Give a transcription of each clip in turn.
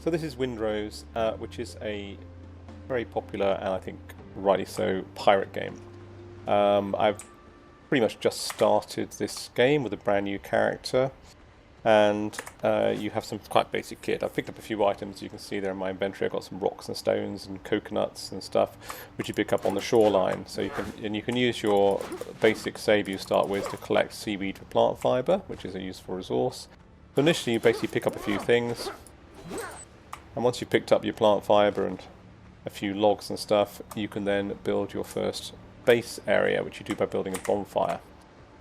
So this is Windrose, which is a very popular and I think rightly so pirate game. I've pretty much just started this game with a brand new character, and you have some quite basic kit. I've picked up a few items you can see there in my inventory. I've got some rocks and stones and coconuts and stuff which you pick up on the shoreline. So you can use your basic save you start with to collect seaweed for plant fibre, which is a useful resource. So initially you basically pick up a few things, and once you've picked up your plant fibre and a few logs and stuff, you can then build your first base area, which you do by building a bonfire.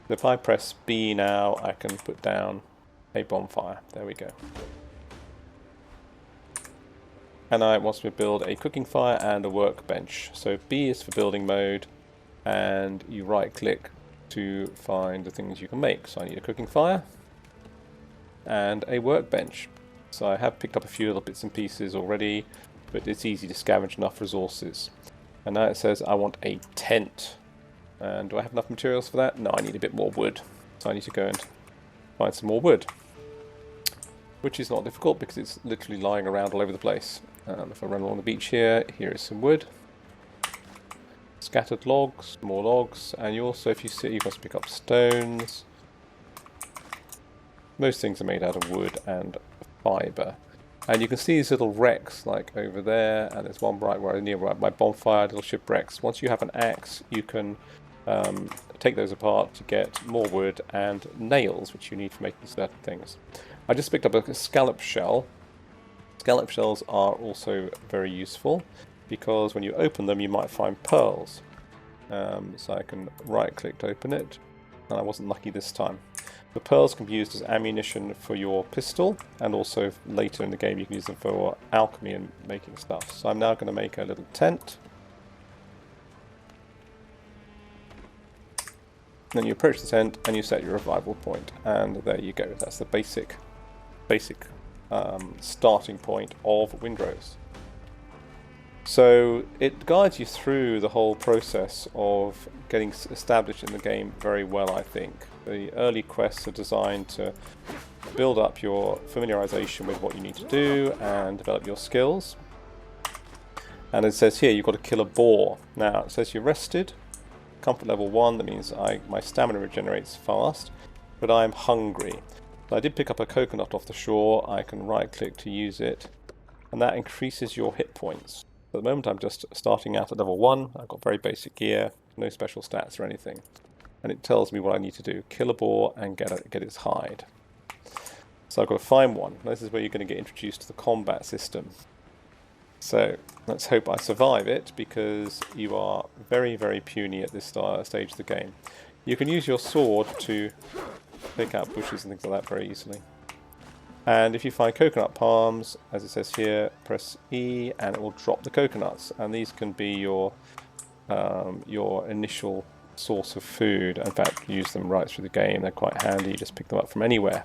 So if I press B now, I can put down a bonfire. There we go. And I want to build a cooking fire and a workbench. So B is for building mode, and you right click to find the things you can make. So I need a cooking fire and a workbench. So I have picked up a few little bits and pieces already, but it's easy to scavenge enough resources. And now it says I want a tent. And do I have enough materials for that? No, I need a bit more wood. So I need to go and find some more wood. Which is not difficult because it's literally lying around all over the place. If I run along the beach here, here is some wood. Scattered logs, more logs, and you also, if you see, you must pick up stones. Most things are made out of wood and fibre. And you can see these little wrecks like over there, and there's one right where near my bonfire, little shipwrecks. Once you have an axe, you can take those apart to get more wood and nails, which you need for making certain things. I just picked up a scallop shell. Scallop shells are also very useful because when you open them, you might find pearls. So I can right click to open it, and I wasn't lucky this time. The pearls can be used as ammunition for your pistol, and also later in the game you can use them for alchemy and making stuff. So I'm now going to make a little tent. Then you approach the tent and you set your revival point, and there you go. That's the basic starting point of Windrose. So it guides you through the whole process of getting established in the game very well, I think. The early quests are designed to build up your familiarization with what you need to do and develop your skills. And it says here you've got to kill a boar. Now it says you're rested, comfort level 1, that means my stamina regenerates fast, but I'm hungry. So I did pick up a coconut off the shore. I can right click to use it, and that increases your hit points. At the moment I'm just starting out at level 1, I've got very basic gear, no special stats or anything. And it tells me what I need to do. Kill a boar and get its hide. So I've got to find one. This is where you're going to get introduced to the combat system. So let's hope I survive it, because you are very, very puny at this stage of the game. You can use your sword to take out bushes and things like that very easily. And if you find coconut palms, as it says here, press E and it will drop the coconuts. And these can be your initial source of food. In fact, use them right through the game. They're quite handy. You just pick them up from anywhere.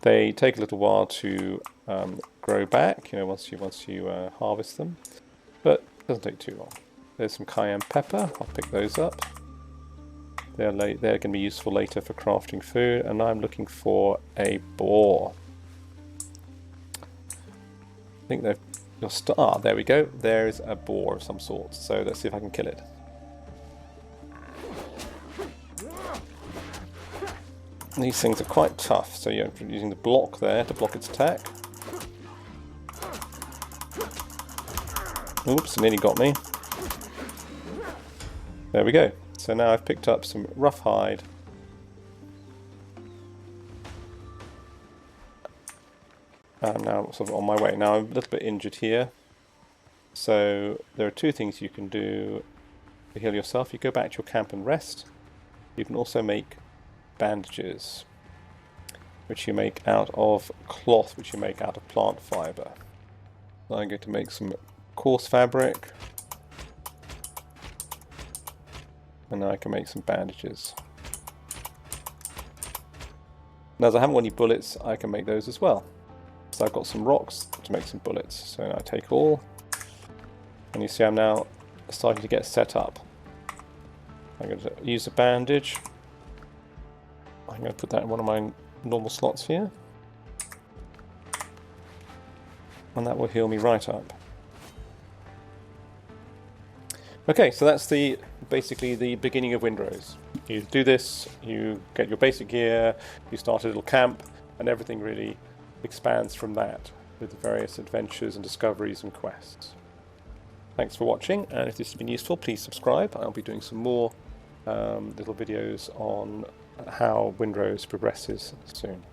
They take a little while to grow back, once you harvest them, but it doesn't take too long. There's some cayenne pepper. I'll pick those up. They're going to be useful later for crafting food. And I'm looking for a boar. I think there we go. There is a boar of some sort. So let's see if I can kill it. These things are quite tough, so you're using the block there to block its attack. Oops, it nearly got me. There we go. So now I've picked up some rough hide. I'm now sort of on my way. Now I'm a little bit injured here. So there are two things you can do to heal yourself. You go back to your camp and rest. You can also make bandages, which you make out of cloth, which you make out of plant fibre. So I'm going to make some coarse fabric, and now I can make some bandages. Now, as I haven't got any bullets, I can make those as well. So I've got some rocks to make some bullets. So I take all, and you see I'm now starting to get set up. I'm going to use a bandage. I'm going to put that in one of my normal slots here. and that will heal me right up. Okay, so that's basically the beginning of Windrose. You do this, you get your basic gear, you start a little camp, and everything really expands from that with the various adventures and discoveries and quests. Thanks for watching, and if this has been useful, please subscribe. I'll be doing some more little videos on how Windrose progresses soon.